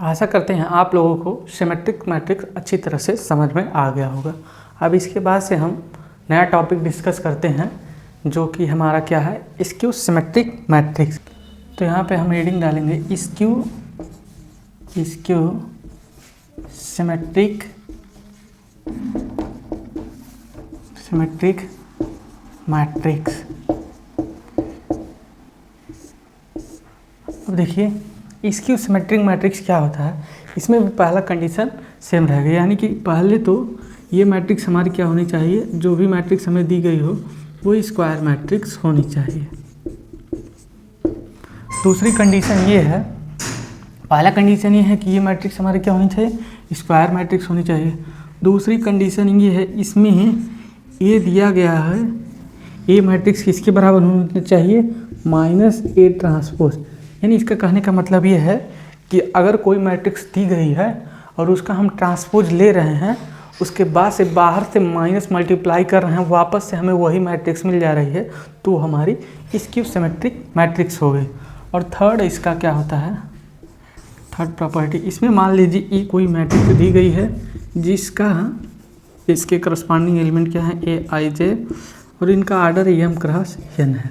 आशा करते हैं आप लोगों को सिमेट्रिक मैट्रिक्स अच्छी तरह से समझ में आ गया होगा। अब इसके बाद से हम नया टॉपिक डिस्कस करते हैं जो कि हमारा क्या है, स्क्यू सिमेट्रिक मैट्रिक्स। तो यहाँ पे हम रीडिंग डालेंगे स्क्यू सिमेट्रिक मैट्रिक्स। अब देखिए स्क्यू सिमेट्रिक मैट्रिक्स क्या होता है। इसमें भी पहला कंडीशन सेम रहेगा, यानी कि पहले तो ये मैट्रिक्स हमारी क्या होनी चाहिए, जो भी मैट्रिक्स हमें दी गई हो वो स्क्वायर मैट्रिक्स होनी चाहिए। दूसरी कंडीशन ये है, पहला कंडीशन ये है कि ये मैट्रिक्स हमारे क्या होनी चाहिए, स्क्वायर मैट्रिक्स होनी चाहिए। दूसरी कंडीशन ये है, इसमें ये दिया गया है ये मैट्रिक्स किसके बराबर होना चाहिए, -A ट्रांसपोज। यानी इसका कहने का मतलब ये है कि अगर कोई मैट्रिक्स दी गई है और उसका हम ट्रांसपोज ले रहे हैं, उसके बाद से बाहर से माइनस मल्टीप्लाई कर रहे हैं, वापस से हमें वही मैट्रिक्स मिल जा रही है, तो हमारी स्क्यू सिमेट्रिक मैट्रिक्स हो गई। और थर्ड इसका क्या होता है, थर्ड प्रॉपर्टी, इसमें मान लीजिए ये कोई मैट्रिक्स दी गई है इसके करस्पॉन्डिंग एलिमेंट क्या है, AIJ, और इनका आर्डर M क्रॉस N है,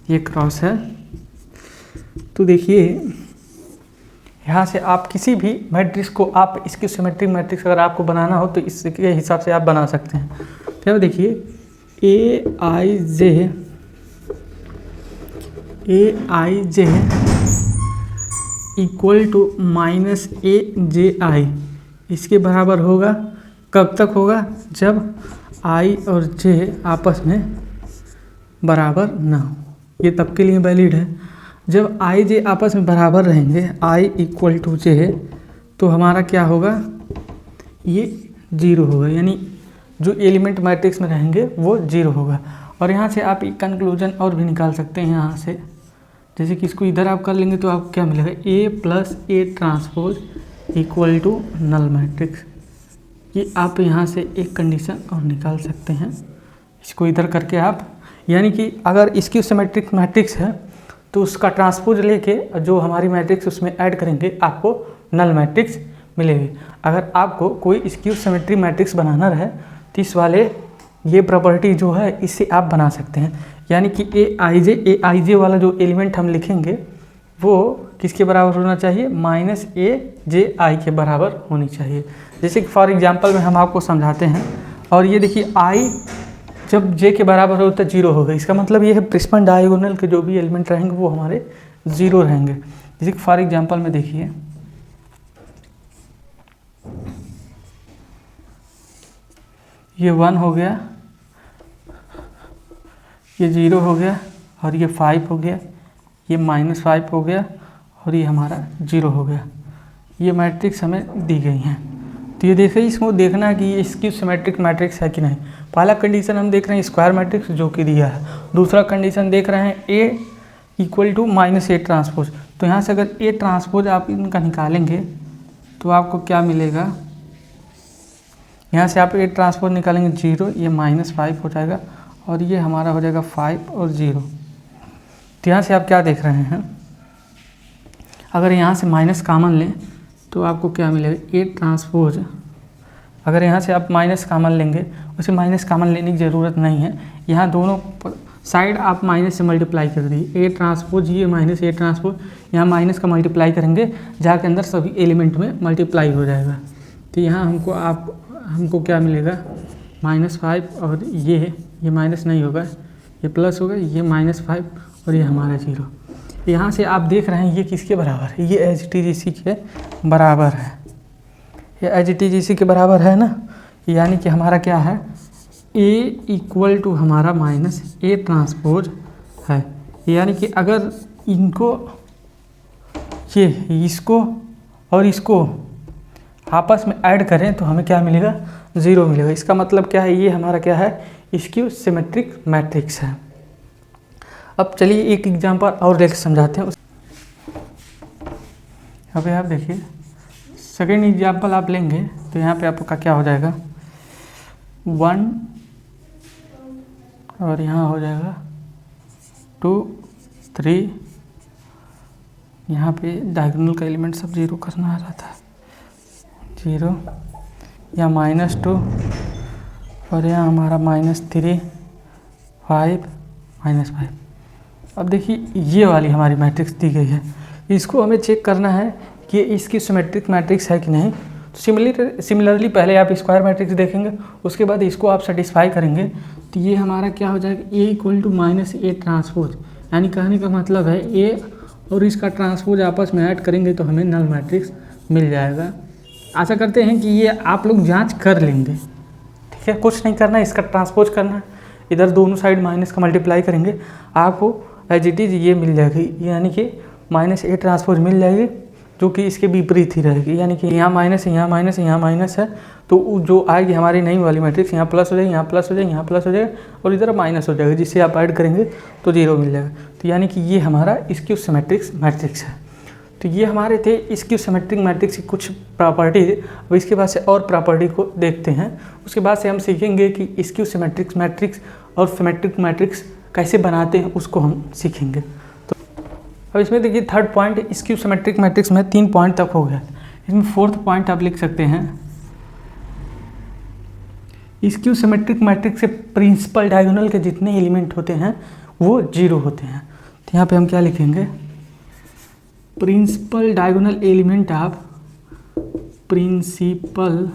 ये क्रॉस है। तो देखिए यहाँ से आप किसी भी मैट्रिक्स को आप स्क्यू सिमेट्रिक मैट्रिक्स अगर आपको बनाना हो तो इसके हिसाब से आप बना सकते हैं। तो अब देखिए AIJ इक्वल टू -AJI इसके बराबर होगा। कब तक होगा, जब I और J आपस में बराबर ना हो, ये तब के लिए वैलिड है। जब I J आपस में बराबर रहेंगे, I इक्वल टू J, तो हमारा क्या होगा, ये 0 होगा, यानी जो एलिमेंट मैट्रिक्स में रहेंगे वो 0 होगा। और यहाँ से आप एक कंक्लूजन और भी निकाल सकते हैं यहाँ से, जैसे कि इसको इधर आप कर लेंगे तो आपको क्या मिलेगा, A + A transpose equal to null matrix. ये आप यहाँ से एक कंडीशन और निकाल सकते हैं, इसको इधर करके आप, यानी कि अगर स्क्यू सिमेट्रिक मैट्रिक्स है तो उसका ट्रांसपोज लेके जो हमारी मैट्रिक्स उसमें ऐड करेंगे आपको नल मैट्रिक्स मिलेगी। अगर आपको कोई स्क्यू सिमेट्रिक मैट्रिक्स बनाना रहे तो इस वाले ये प्रॉपर्टी जो है इससे आप बना सकते हैं, यानी कि AIJ वाला जो एलिमेंट हम लिखेंगे वो किसके बराबर होना चाहिए, -AJI के बराबर होनी चाहिए। जैसे कि फॉर एग्जांपल में हम आपको समझाते हैं, और ये देखिए I जब J के बराबर हो तो 0 होगा, इसका मतलब ये है प्रिंसिपल डायगोनल के जो भी एलिमेंट रहेंगे वो हमारे 0 रहेंगे। जैसे कि फॉर एग्जांपल में देखिए ये 1 हो गया, ये 0 हो गया, और ये 5 हो गया, ये -5 हो गया, और ये हमारा 0 हो गया। ये मैट्रिक्स हमें दी गई हैं, तो ये देखिए इसको देखना है कि ये स्क्यू सिमेट्रिक मैट्रिक्स है कि नहीं। पहला कंडीशन हम देख रहे हैं स्क्वायर मैट्रिक्स जो कि दिया है, दूसरा कंडीशन देख रहे हैं A equal to -A transpose. तो यहाँ से अगर A ट्रांसपोज आप इनका निकालेंगे तो आपको क्या मिलेगा, यहाँ से आप A ट्रांसपोज निकालेंगे 0, ये -5 हो जाएगा, और ये हमारा हो जाएगा 5 और 0। तो यहाँ से आप क्या देख रहे हैं, अगर यहाँ से माइनस कॉमन लें तो आपको क्या मिलेगा, A ट्रांसपोज। अगर यहाँ से आप माइनस कॉमन लेंगे, उसे माइनस कॉमन लेने की ज़रूरत नहीं है, यहाँ दोनों साइड आप माइनस से मल्टीप्लाई कर दीजिए। A ट्रांसपोज, ये -A ट्रांसपोज, यहाँ माइनस का मल्टीप्लाई करेंगे, जहाँ के अंदर सभी एलिमेंट में मल्टीप्लाई हो जाएगा। तो यहाँ हमको क्या मिलेगा, -5, और ये माइनस नहीं होगा, ये प्लस होगा, ये -5, और ये हमारा 0। यहाँ से आप देख रहे हैं ये किसके बराबर है, ये HTGC के बराबर है, ये HTGC के बराबर है ना। यानी कि हमारा क्या है, A इक्वल टू हमारा -A ट्रांसपोज है। यानी कि अगर इसको और इसको आपस में ऐड करें तो हमें क्या मिलेगा, 0 मिलेगा। इसका मतलब क्या है, ये हमारा क्या है, स्क्यू सिमेट्रिक मैट्रिक्स है। अब चलिए एक एग्जांपल और लेकर समझाते हैं। अभी आप देखिए सेकेंड एग्जांपल आप लेंगे तो यहाँ पे आपका क्या हो जाएगा, 1, और यहाँ हो जाएगा 2, 3, यहाँ पे डायगोनल का एलिमेंट सब 0 करना आ रहता है, 0 या -2 और यहाँ हमारा -3 5 -5। अब देखिए ये वाली हमारी मैट्रिक्स दी गई है, इसको हमें चेक करना है कि इसकी सिमेट्रिक मैट्रिक्स है कि नहीं। तो सिमिलरली पहले आप स्क्वायर मैट्रिक्स देखेंगे, उसके बाद इसको आप सेटिस्फाई करेंगे तो ये हमारा क्या हो जाएगा, A = -A ट्रांसपोज, यानी कहने का मतलब है A और इसका ट्रांसपोज आपस में ऐड करेंगे तो हमें नल मैट्रिक्स मिल जाएगा। आशा करते हैं कि ये आप लोग जांच कर लेंगे, ठीक है। कुछ नहीं करना है, इसका ट्रांसपोज करना है, इधर दोनों साइड माइनस का मल्टीप्लाई करेंगे, आपको एज इट इज़ ये मिल जाएगी, यानी कि -A ट्रांसपोज मिल जाएगी, जो कि इसके विपरीत ही रहेगी। यानी कि यहाँ माइनस है, यहाँ माइनस है, यहाँ माइनस है, तो जो आएगी हमारी नई वाली मैट्रिक्स यहाँ प्लस हो जाएगी, यहाँ प्लस हो जाएगी, यहाँ प्लस हो जाएगा और इधर माइनस हो जाएगा, जिससे आप ऐड करेंगे तो 0 मिल जाएगा। तो यानी कि ये हमारा स्क्यू सिमेट्रिक मैट्रिक्स है। तो ये हमारे थे स्क्यू सिमेट्रिक मैट्रिक्स की कुछ प्रॉपर्टीज। अब इसके बाद से और प्रॉपर्टी को देखते हैं, उसके बाद से हम सीखेंगे कि स्क्यू सिमेट्रिक मैट्रिक्स और सिमेट्रिक मैट्रिक्स कैसे बनाते हैं, उसको हम सीखेंगे। तो अब इसमें देखिए third point, skew symmetric matrix में 3 पॉइंट तक हो गया। इसमें फोर्थ पॉइंट आप लिख सकते हैं, स्क्यू सिमेट्रिक मैट्रिक्स से प्रिंसिपल डायगोनल के जितने एलिमेंट होते हैं वो 0 होते हैं। तो यहाँ पे हम क्या लिखेंगे, principal diagonal element of principal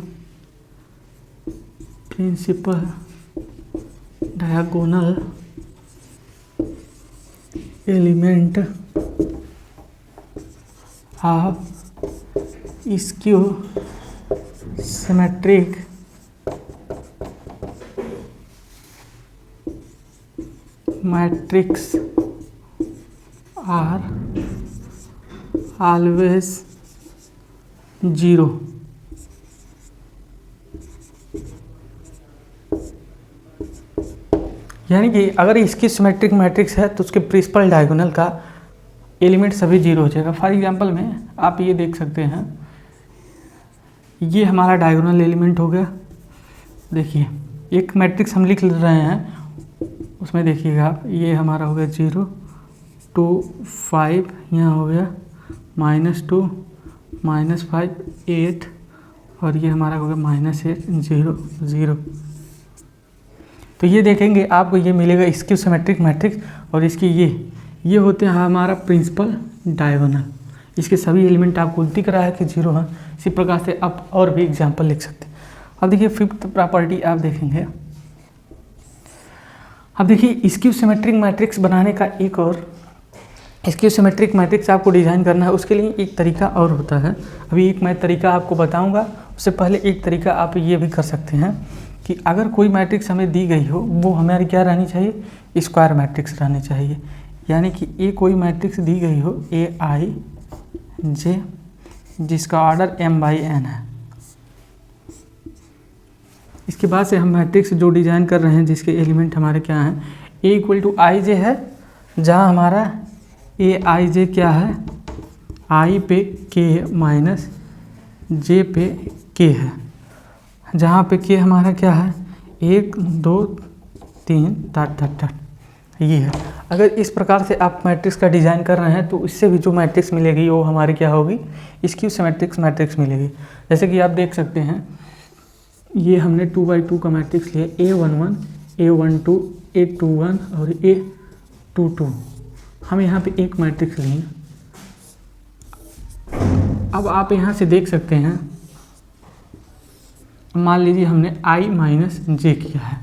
diagonal element of skew symmetric matrix are always 0। यानी कि अगर इसकी सिमेट्रिक मैट्रिक्स है तो उसके प्रिंसिपल डायगोनल का एलिमेंट सभी 0 हो जाएगा। फॉर एग्जांपल में आप ये देख सकते हैं, ये हमारा डायगोनल एलिमेंट हो गया। देखिए एक मैट्रिक्स हम लिख रहे हैं, उसमें देखिएगा आप, ये हमारा हो गया 0 2 5, यहाँ हो गया -2 -5 8 और ये हमारा हो गया -8 0 0। तो ये देखेंगे आपको ये मिलेगा स्क्यू सिमेट्रिक मैट्रिक्स, और इसकी ये होते हैं हमारा प्रिंसिपल डायगोनल। इसके सभी एलिमेंट आपको दिख रहा है कि 0 है। इसी प्रकार से आप और भी एग्जांपल लिख सकते हैं। अब देखिए फिफ्थ प्रॉपर्टी आप देखेंगे, अब देखिए स्क्यू सिमेट्रिक मैट्रिक्स बनाने का एक और, स्क्यू सिमेट्रिक मैट्रिक्स आपको डिज़ाइन करना है, उसके लिए एक तरीका और होता है। अभी एक मैं तरीका आपको बताऊंगा, उससे पहले एक तरीका आप ये भी कर सकते हैं कि अगर कोई मैट्रिक्स हमें दी गई हो, वो हमारी क्या रहनी चाहिए, स्क्वायर मैट्रिक्स रहनी चाहिए। यानी कि ये कोई मैट्रिक्स दी गई हो Aij, जिसका ऑर्डर m/n है। इसके बाद से हम मैट्रिक्स जो डिज़ाइन कर रहे हैं, जिसके एलिमेंट हमारे क्या हैं, A = Ij है, जहाँ हमारा Aij क्या है, I पे k माइनस j पे k है, जहाँ पे k हमारा क्या है 1 2 3 डॉट ये है। अगर इस प्रकार से आप मैट्रिक्स का डिज़ाइन कर रहे हैं तो इससे भी जो मैट्रिक्स मिलेगी वो हमारी क्या होगी, स्क्यू सिमेट्रिक मैट्रिक्स मिलेगी। जैसे कि आप देख सकते हैं, ये हमने 2x2 का मैट्रिक्स लिया, A11 A12 A21 और A22। हम यहाँ पे एक मैट्रिक्स लिए। अब आप यहाँ से देख सकते हैं, मान लीजिए हमने I-j किया है,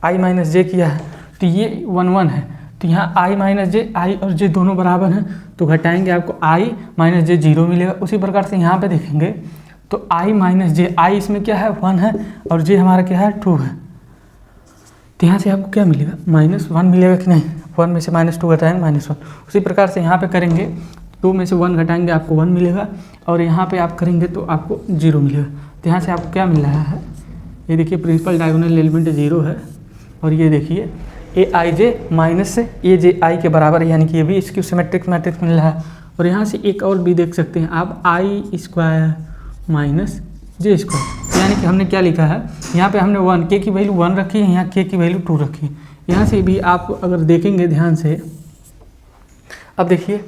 I-j किया है, तो ये 1 1 है, तो यहाँ I-j I और j दोनों बराबर हैं, तो घटाएंगे आपको I-j 0 मिलेगा। उसी प्रकार से यहाँ पे देखेंगे तो I-j, I इसमें क्या है 1 है और j हमारा क्या है 2 है, तो यहाँ से आपको क्या मिलेगा -1 मिलेगा कि नहीं, 1 में से -2 घटाएंगे -1। उसी प्रकार से यहाँ पे करेंगे, 2 में से 1 घटाएंगे आपको 1 मिलेगा, और यहाँ पे आप करेंगे तो आपको 0 मिलेगा। तो यहाँ से आपको क्या मिल रहा है, ये देखिए प्रिंसिपल डायगोनल एलिमेंट 0 है, और ये देखिए Aij माइनस Aj के बराबर है, यानी कि ये भी स्क्यू सिमेट्रिक मैट्रिक्स मिल रहा है। और यहाँ से एक और भी देख सकते हैं आप, I² माइनस j², यानी कि हमने क्या लिखा है, यहाँ पे हमने 1 k की वैल्यू 1 रखी है, यहाँ k की वैल्यू 2 रखी है। यहाँ से भी आप अगर देखेंगे ध्यान से, अब देखिए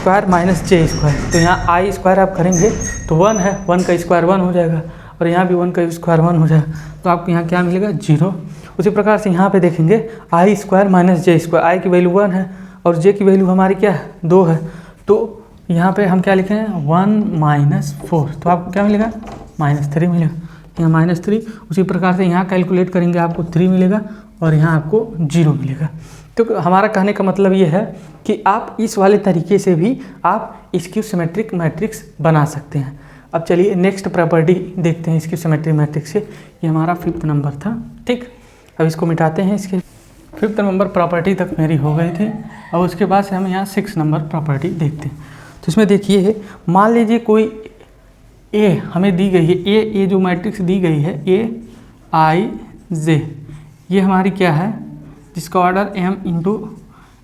स्क्वायर माइनस जे स्क्वायर, तो यहाँ आई स्क्वायर आप करेंगे तो 1 है, 1 का स्क्वायर 1 हो जाएगा और यहाँ भी 1 का स्क्वायर 1 हो जाएगा, तो आपको यहाँ क्या मिलेगा 0। उसी प्रकार से यहाँ पे देखेंगे आई स्क्वायर माइनस जे स्क्वायर, आई की वैल्यू 1 है और जे की वैल्यू हमारी क्या है 2 है, तो यहाँ पे हम क्या लिखे हैं 1 माइनस 4, तो आपको क्या मिलेगा -3 मिलेगा, यहाँ -3। उसी प्रकार से यहाँ कैलकुलेट करेंगे आपको 3 मिलेगा और यहाँ आपको 0 मिलेगा। तो हमारा कहने का मतलब ये है कि आप इस वाले तरीके से भी आप स्क्यू सिमेट्रिक मैट्रिक्स बना सकते हैं। अब चलिए नेक्स्ट प्रॉपर्टी देखते हैं स्क्यू सिमेट्रिक मैट्रिक्स से। ये हमारा 5th नंबर था, ठीक। अब इसको मिटाते हैं। इसके 5th नंबर प्रॉपर्टी तक मेरी हो गई थी। अब उसके बाद से हम यहाँ 6 नंबर प्रॉपर्टी देखते हैं। तो इसमें देखिए, मान लीजिए कोई ए हमें दी गई है, ए जो मैट्रिक्स दी गई है A I J, ये हमारी क्या है, जिसका ऑर्डर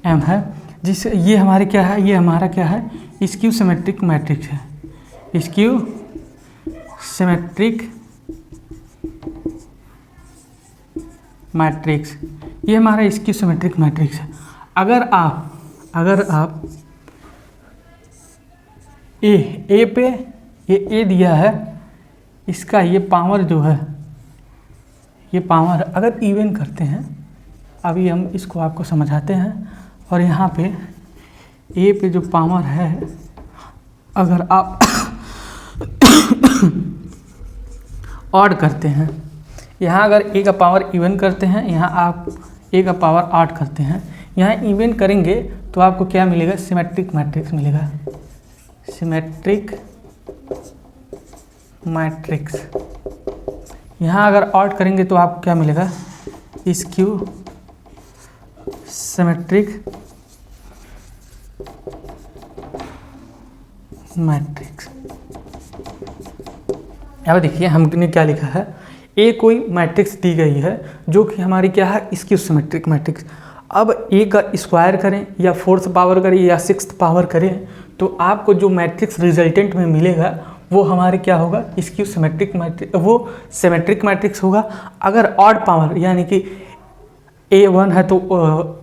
m है, जिस ये हमारे क्या है, ये हमारा क्या है स्क्यू सिमेट्रिक मैट्रिक्स है, स्क्यू सिमेट्रिक मैट्रिक्स, ये हमारा स्क्यू सिमेट्रिक मैट्रिक्स है। अगर आप ए पे ये ए दिया है, इसका ये पावर जो है, ये पावर अगर इवन करते हैं, अभी हम इसको आपको समझाते हैं, और यहाँ पे ए पे जो पावर है, अगर आप ऑड करते हैं, यहाँ अगर ए का पावर इवन करते हैं, यहाँ आप ए का पावर 8 करते हैं, यहाँ इवन करेंगे तो आपको क्या मिलेगा, सिमेट्रिक मैट्रिक्स मिलेगा, सिमेट्रिक मैट्रिक्स। यहाँ अगर ऑड करेंगे तो आपको क्या मिलेगा, स्क्यू सिमेट्रिक मैट्रिक्स। अब देखिए हमने क्या लिखा है, ए कोई मैट्रिक्स दी गई है जो कि हमारी क्या है, स्क्यू सिमेट्रिक मैट्रिक्स। अब ए का स्क्वायर करें या 4th पावर करें या 6th पावर करें, तो आपको जो मैट्रिक्स रिजल्टेंट में मिलेगा वो हमारे क्या होगा, स्क्यू सिमेट्रिक मैट्रिक्स, वो सिमेट्रिक मैट्रिक्स होगा। अगर ऑड पावर यानी कि ए 1 है तो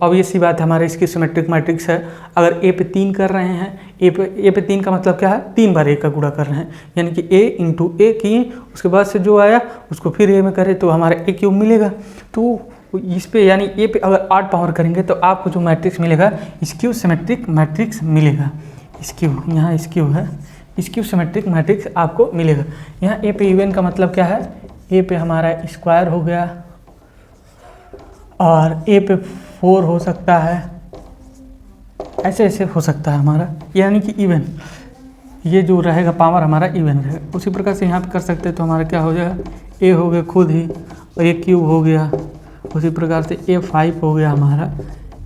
ऑब्वियस सी बात है हमारे स्क्यू सिमेट्रिक मैट्रिक्स है। अगर ए पे 3 कर रहे हैं, ए पे 3 का मतलब क्या है, 3 बार ए का गुणा कर रहे हैं, यानी कि ए इंटू ए किए, उसके बाद से जो आया उसको फिर ए में करें तो हमारा ए क्यूब मिलेगा। तो इस पे यानी ए पे अगर 8 पावर करेंगे तो आपको जो मैट्रिक्स मिलेगा, स्क्यू सिमेट्रिक मैट्रिक्स मिलेगा। स्क्यू, यहाँ स्क्यू है, स्क्यू सिमेट्रिक मैट्रिक्स आपको मिलेगा। यहाँ ए पे इवन का मतलब क्या है, ए पे हमारा स्क्वायर हो गया और ए पे 4 हो सकता है, ऐसे ऐसे हो सकता है हमारा, यानी कि इवन, ये जो रहेगा पावर हमारा इवन रहेगा। उसी प्रकार से यहाँ पे कर सकते हैं, तो हमारा क्या हो जाएगा, ए हो गया खुद ही और ए क्यूब हो गया, उसी प्रकार से A5 हो गया हमारा।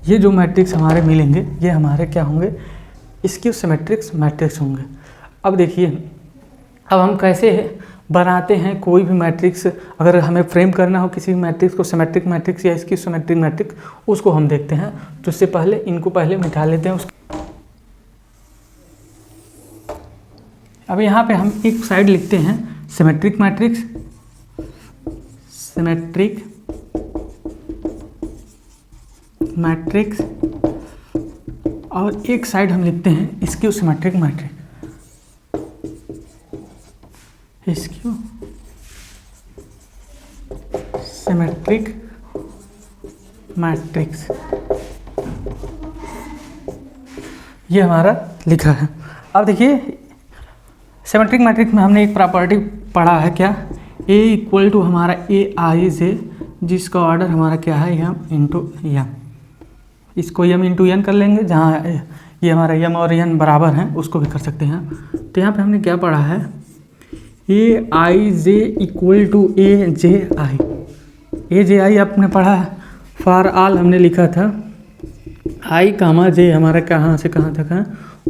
ये जो मैट्रिक्स हमारे मिलेंगे ये हमारे क्या होंगे, स्क्यू सिमेट्रिक्स मैट्रिक्स होंगे। अब देखिए, अब हम कैसे बनाते हैं कोई भी मैट्रिक्स, अगर हमें फ्रेम करना हो किसी भी मैट्रिक्स को, सिमेट्रिक मैट्रिक्स या स्क्यू सिमेट्रिक मैट्रिक्स, उसको हम देखते हैं। तो इससे पहले इनको पहले मिटा लेते हैं। अब यहाँ पे हम एक साइड लिखते हैं सिमेट्रिक मैट्रिक्स, सिमेट्रिक मैट्रिक्स, और एक साइड हम लिखते हैं skew symmetric matrix, skew symmetric matrix, ये हमारा लिखा है। अब देखिए सिमेट्रिक मैट्रिक्स में हमने एक प्रॉपर्टी पढ़ा है क्या, A इक्वल टू हमारा AIJ, जिसका ऑर्डर हमारा क्या है, m इंटू एम। इसको m इंटू n कर लेंगे, जहाँ ये हमारा m और n बराबर हैं उसको भी कर सकते हैं। तो यहाँ पे हमने क्या पढ़ा है, AIJ equal to AJI, AJI आपने पढ़ा है, फॉर ऑल हमने लिखा था I कामा J हमारा कहाँ से कहाँ तक है,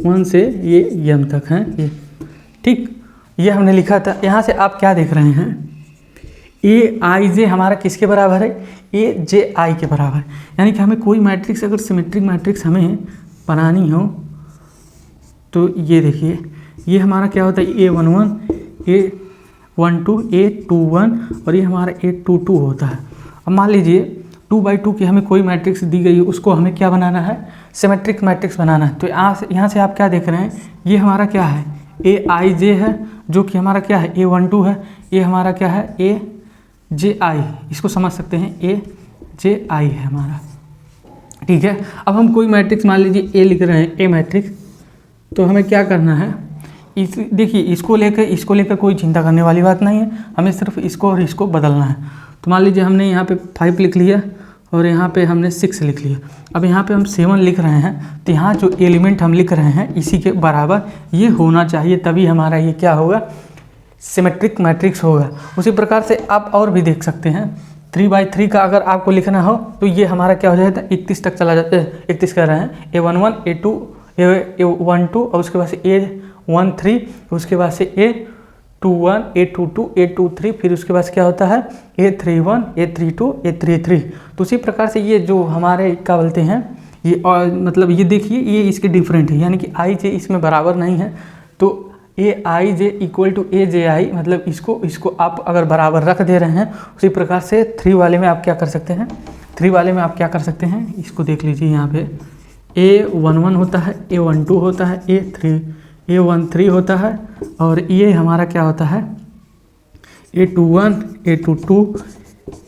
1 से ये m तक है, ये ठीक, ये हमने लिखा था। यहाँ से आप क्या देख रहे हैं, AIJ हमारा किसके बराबर है, AJI के बराबर है। यानी कि हमें कोई मैट्रिक्स अगर सिमेट्रिक मैट्रिक्स हमें बनानी हो तो ये देखिए, ये हमारा क्या होता है, A11, A12, A21 और ये हमारा A22 होता है। अब मान लीजिए 2 by 2 की हमें कोई मैट्रिक्स दी गई है, उसको हमें क्या बनाना है, सिमेट्रिक मैट्रिक्स बनाना है। तो यहाँ से आप क्या देख रहे हैं, ये हमारा क्या है, AIJ है, जो कि हमारा क्या है, A12 है। ये हमारा क्या है, AJI, इसको समझ सकते हैं, AJI है हमारा, ठीक है। अब हम कोई मैट्रिक्स मान लीजिए A लिख रहे हैं, A मैट्रिक्स, तो हमें क्या करना है, देखिए इसको लेकर कोई चिंता करने वाली बात नहीं है, हमें सिर्फ इसको और इसको बदलना है। तो मान लीजिए हमने यहाँ पे 5 लिख लिया और यहाँ पे हमने 6 लिख लिया। अब यहाँ पे हम 7 लिख रहे हैं, तो यहाँ जो एलिमेंट हम लिख रहे हैं इसी के बराबर ये होना चाहिए, तभी हमारा ये क्या होगा, सिमेट्रिक मैट्रिक्स होगा। उसी प्रकार से आप और भी देख सकते हैं, 3/3 का अगर आपको लिखना हो तो ये हमारा क्या हो जाता है, 31 तक चला जाता है, 31 कर रहे हैं, A11 A12 और उसके बाद से A13, उसके बाद से A21 A22 A23, फिर उसके बाद क्या होता है A31 A32 A33। तो उसी प्रकार से ये जो हमारे क्या बोलते हैं, ये और मतलब ये देखिए ये इसके डिफरेंट है, यानी कि IJ इसमें बराबर नहीं है। तो AIJ इक्वल टू AJI, मतलब इसको आप अगर बराबर रख दे रहे हैं, उसी प्रकार से 3 वाले में आप क्या कर सकते हैं, 3 वाले में आप क्या कर सकते हैं, इसको देख लीजिए, यहाँ पे A11 होता है, A12 होता है, A13 होता है, और ये हमारा क्या होता है, A21 A22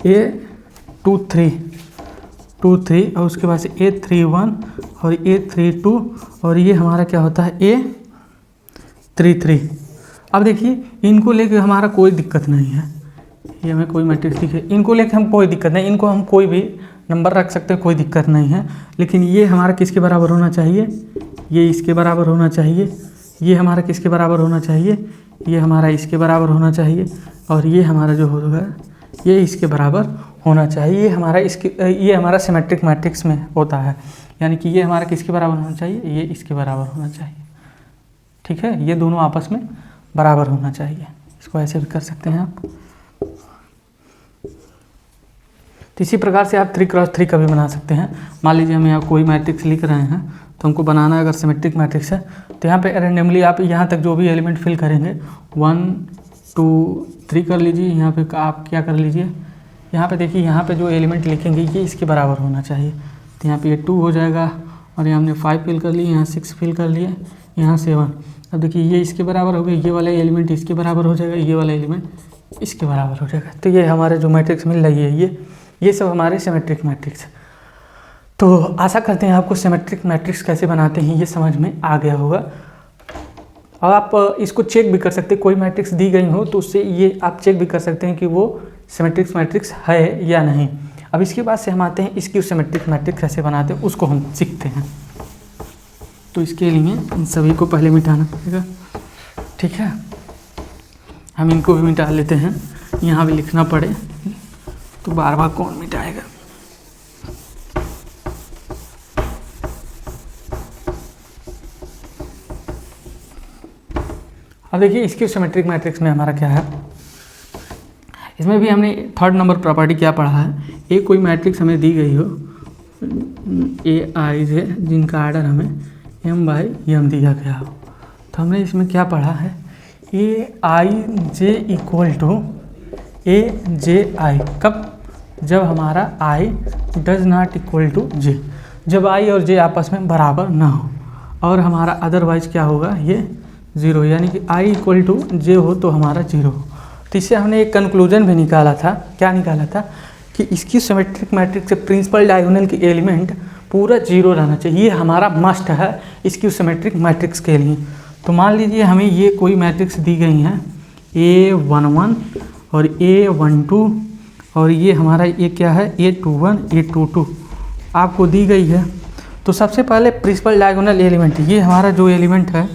A23 और उसके बाद से A31 और A32 और ये हमारा क्या होता है A33। अब देखिए इनको लेके हमारा कोई दिक्कत नहीं है, ये हमें कोई मैट्रिक्स दिखे, इनको लेके हम कोई दिक्कत नहीं, इनको हम कोई भी नंबर रख सकते हैं, कोई दिक्कत नहीं है। लेकिन ये हमारा किसके बराबर होना चाहिए, ये इसके बराबर होना चाहिए, ये हमारा किसके बराबर होना चाहिए, ये हमारा इसके बराबर होना चाहिए, और ये हमारा जो होगा ये इसके बराबर होना चाहिए। ये हमारा सिमेट्रिक मैट्रिक्स में होता है, यानी कि ये हमारा किसके बराबर होना चाहिए, ये इसके बराबर होना चाहिए, ठीक है। ये दोनों आपस में बराबर होना चाहिए, इसको ऐसे भी कर सकते हैं आप। तो इसी प्रकार से आप 3x3 का भी बना सकते हैं। मान लीजिए हम यहाँ कोई मैट्रिक्स लिख रहे हैं, तो हमको बनाना है अगर सिमेट्रिक मैट्रिक्स है, तो यहाँ पे रैंडमली आप यहाँ तक जो भी एलिमेंट फिल करेंगे 1 2 3 कर लीजिए। यहाँ पे आप क्या कर लीजिए, यहाँ पे देखिए, यहाँ पे जो एलिमेंट लिखेंगे ये इसके बराबर होना चाहिए। तो यहाँ पे ये 2 हो जाएगा, और यहाँ हमने 5 फिल कर लिए, यहाँ 6 फिल कर लिए, यहाँ 7। अब देखिए ये इसके बराबर हो गया, ये वाला एलिमेंट इसके बराबर हो जाएगा, ये वाला एलिमेंट इसके बराबर हो जाएगा। तो ये हमारे जो मैट्रिक्स मिल रही है ये सब हमारे सिमेट्रिक मैट्रिक्स। तो आशा करते हैं आपको सिमेट्रिक मैट्रिक्स कैसे बनाते हैं ये समझ में आ गया होगा। और आप इसको चेक भी कर सकते हैं, कोई मैट्रिक्स दी गई हो तो उससे ये आप चेक भी कर सकते हैं कि वो सिमेट्रिक मैट्रिक्स है या नहीं। अब इसके बाद से हम आते हैं स्क्यू सिमेट्रिक मैट्रिक्स कैसे बनाते हैं, उसको हम सीखते हैं। तो इसके लिए इन सभी को पहले मिटाना पड़ेगा, ठीक है। हम इनको भी मिटा लेते हैं, यहाँ भी लिखना पड़े तो बार बार कौन मिटाएगा। अब देखिए स्क्यू सिमेट्रिक मैट्रिक्स में हमारा क्या है, इसमें भी हमने 3rd नंबर प्रॉपर्टी क्या पढ़ा है, एक कोई मैट्रिक्स हमें दी गई हो AIJ जिनका आर्डर हमें M/M दिया गया हो, तो हमने इसमें क्या पढ़ा है, AIJ इक्वल टू AJI कब, जब हमारा I does not equal to J, जब I और J आपस में बराबर ना हो, और हमारा अदरवाइज क्या होगा, ये 0, यानी कि I इक्वल टू J हो तो हमारा 0 हो। तो इससे हमने एक कंक्लूजन भी निकाला था, क्या निकाला था कि इसकी सिमेट्रिक मैट्रिक्स से प्रिंसिपल डायगोनल के एलिमेंट पूरा 0 रहना चाहिए, ये हमारा मस्ट है इसकी सिमेट्रिक मैट्रिक्स के लिए। तो मान लीजिए हमें ये कोई मैट्रिक्स दी गई हैं A11 और A12 और ये हमारा ये क्या है A21 A22 आपको दी गई है। तो सबसे पहले प्रिंसिपल डायगोनल एलिमेंट, ये हमारा जो एलिमेंट है,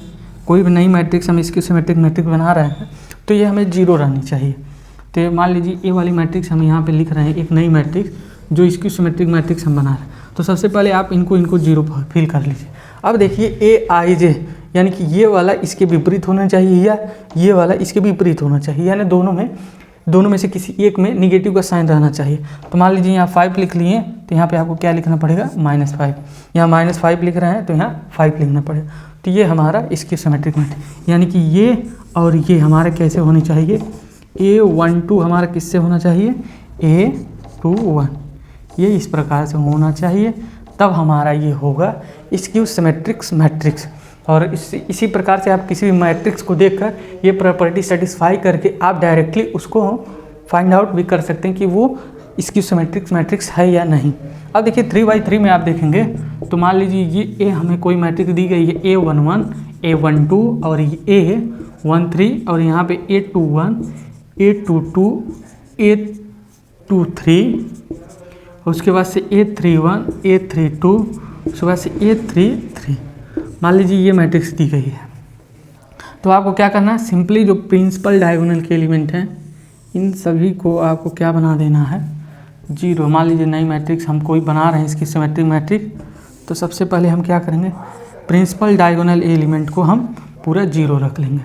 कोई भी नई मैट्रिक्स हम इसकी सिमेट्रिक मैट्रिक्स बना रहे हैं तो ये हमें 0 रहनी चाहिए। तो मान लीजिए ये वाली मैट्रिक्स हम यहाँ पे लिख रहे हैं, एक नई मैट्रिक्स जो इसकी सिमेट्रिक मैट्रिक्स हम बना रहे हैं। तो सबसे पहले आप इनको 0 फिल कर लीजिए। अब देखिए AIJ यानी कि ये वाला इसके विपरीत होना चाहिए या ये वाला इसके विपरीत होना चाहिए, यानी दोनों में से किसी एक में निगेटिव का साइन रहना चाहिए। तो मान लीजिए यहाँ 5 लिख लिए, तो यहाँ पे आपको क्या लिखना पड़ेगा, -5। यहाँ -5 लिख रहे हैं तो यहाँ 5 लिखना पड़ेगा। तो ये हमारा इसकी सिमेट्रिक मैट्रिक्स, यानी कि ये और ये हमारा कैसे होनी चाहिए, A12 हमारा किससे होना चाहिए, A21, ये इस प्रकार से होना चाहिए, तब हमारा ये होगा स्क्यू सिमेट्रिक्स मैट्रिक्स। और इसी प्रकार से आप किसी भी मैट्रिक्स को देखकर ये प्रॉपर्टी सेटिस्फाई करके आप डायरेक्टली उसको फाइंड आउट भी कर सकते हैं कि वो स्क्यू सिमेट्रिक्स मैट्रिक्स है या नहीं। अब देखिए 3×3 में आप देखेंगे तो मान लीजिए ये हमें कोई मैट्रिक्स दी गई है A11, A12 और A13 और यहाँ पे A21, A22, A23, उसके बाद से A31, A32, उसके बाद से A33। मान लीजिए ये मैट्रिक्स दी गई है, तो आपको क्या करना है, सिंपली जो प्रिंसिपल डायगोनल के एलिमेंट हैं इन सभी को आपको क्या बना देना है, 0। मान लीजिए नई मैट्रिक्स हम कोई बना रहे हैं इसकी सिमेट्रिक मैट्रिक्स, तो सबसे पहले हम क्या करेंगे, प्रिंसिपल डायगोनल एलिमेंट को हम पूरा 0 रख लेंगे।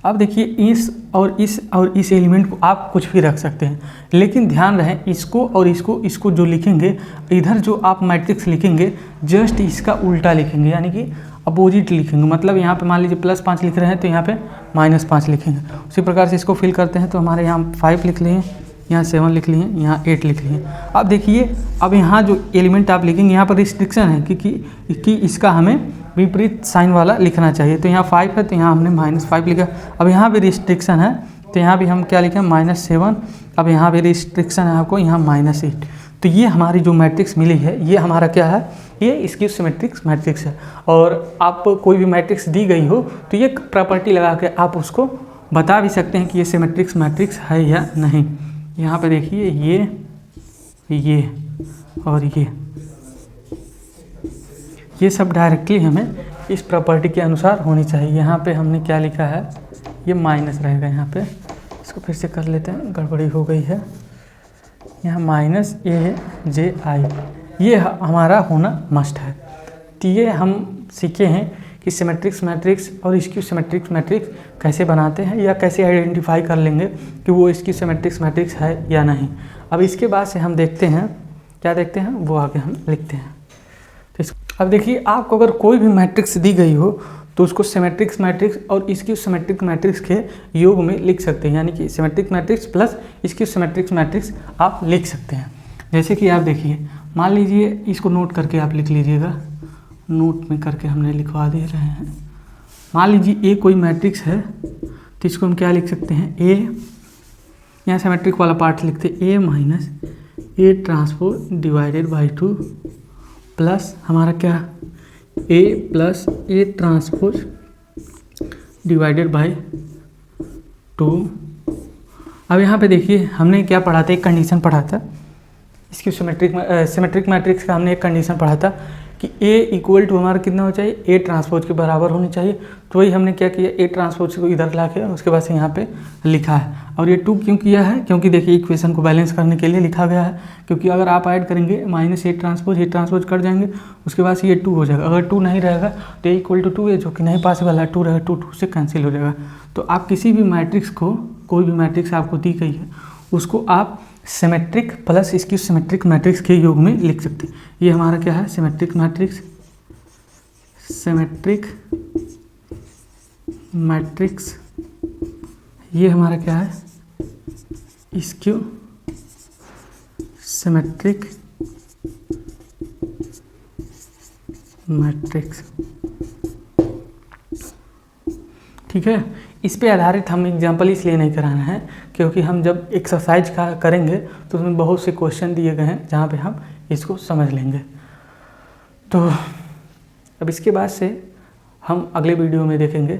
अब देखिए इस एलिमेंट को आप कुछ भी रख सकते हैं, लेकिन ध्यान रहे इसको और इसको जो लिखेंगे, इधर जो आप मैट्रिक्स लिखेंगे जस्ट इसका उल्टा लिखेंगे, यानी कि अपोजिट लिखेंगे। मतलब यहाँ पे मान लीजिए +5 लिख रहे हैं तो यहाँ पे -5 लिखेंगे। उसी प्रकार से इसको फिल करते हैं तो हमारे यहाँ 5 लिख लिए, यहाँ 7 लिख लिए, यहाँ 8 लिख लिए। अब देखिए अब यहाँ जो एलिमेंट आप लिखेंगे यहाँ पर रिस्ट्रिक्शन है कि इसका हमें विपरीत साइन वाला लिखना चाहिए। तो यहाँ 5 है तो यहाँ हमने -5 लिखा। अब यहाँ भी रिस्ट्रिक्शन है तो यहाँ भी हम क्या लिखें, -7। अब यहाँ भी रिस्ट्रिक्शन है आपको, यहाँ -8। तो ये हमारी जो मैट्रिक्स मिली है ये हमारा क्या है, ये स्क्यू सिमेट्रिक्स मैट्रिक्स है। और आप कोई भी मैट्रिक्स दी गई हो तो ये प्रॉपर्टी लगा के आप उसको बता भी सकते हैं कि ये सिमेट्रिक्स मैट्रिक्स है या नहीं। यहाँ पे देखिए ये और ये सब डायरेक्टली हमें इस प्रॉपर्टी के अनुसार होनी चाहिए। यहाँ पे हमने क्या लिखा है, ये माइनस रहेगा यहाँ पे, इसको फिर से कर लेते हैं, गड़बड़ी हो गई है। यहाँ -AJI ये हमारा होना मस्ट है। तो ये हम सीखे हैं कि सिमेट्रिक्स मैट्रिक्स और स्क्यू सिमेट्रिक्स मैट्रिक्स कैसे बनाते हैं या कैसे आइडेंटिफाई कर लेंगे कि वो स्क्यू सिमेट्रिक्स मैट्रिक्स है या नहीं। अब इसके बाद से हम देखते हैं, क्या देखते हैं वो आगे हम लिखते हैं। तो अब देखिए आपको अगर कोई भी मैट्रिक्स दी गई हो तो उसको सिमेट्रिक्स मैट्रिक्स और स्क्यू सिमेट्रिक मैट्रिक्स के योग में लिख सकते हैं, यानी कि symmetric matrix plus skew symmetrics matrix आप लिख सकते हैं। जैसे कि आप देखिए, मान लीजिए इसको नोट करके आप लिख लीजिएगा, नोट में करके हमने लिखवा दे रहे हैं। मान लीजिए ए कोई मैट्रिक्स है तो इसको हम क्या लिख सकते हैं, ए, यहाँ सिमेट्रिक वाला पार्ट लिखते हैं A transpose divided by 2 plus हमारा क्या, A plus A transpose divided by 2। अब यहाँ पे देखिए हमने क्या पढ़ा था, एक कंडीशन पढ़ा था इसकी सिमेट्रिक मैट्रिक्स का, हमने एक कंडीशन पढ़ा था कि A इक्वल टू हमारा कितना हो चाहिए, A ट्रांसपोज के बराबर होनी चाहिए। तो वही हमने क्या किया, A ट्रांसपोज को इधर ला के उसके बाद से यहाँ पे लिखा है। और ये 2 क्यों किया है, क्योंकि देखिए इक्वेशन को बैलेंस करने के लिए लिखा गया है। क्योंकि अगर आप ऐड करेंगे -A ट्रांसपोज कर जाएंगे, उसके बाद से ये 2 हो जाएगा। अगर 2 नहीं रहेगा तो A इक्वल टू 2 है, जो कि नहीं पॉसिबल है, 2 रहेगा 2 से कैंसिल हो जाएगा। तो आप किसी भी मैट्रिक्स को, कोई भी मैट्रिक्स आपको दी गई है उसको आप symmetric plus skew symmetric matrix के योग में लिख सकते हैं। ये हमारा क्या है, सिमेट्रिक मैट्रिक्स, ये हमारा क्या है, स्क्यू सिमेट्रिक मैट्रिक्स। ठीक है, इस पे आधारित हम एग्जाम्पल इसलिए नहीं कराना है क्योंकि हम जब एक्सरसाइज का करेंगे तो उसमें बहुत से क्वेश्चन दिए गए हैं जहाँ पे हम इसको समझ लेंगे। तो अब इसके बाद से हम अगले वीडियो में देखेंगे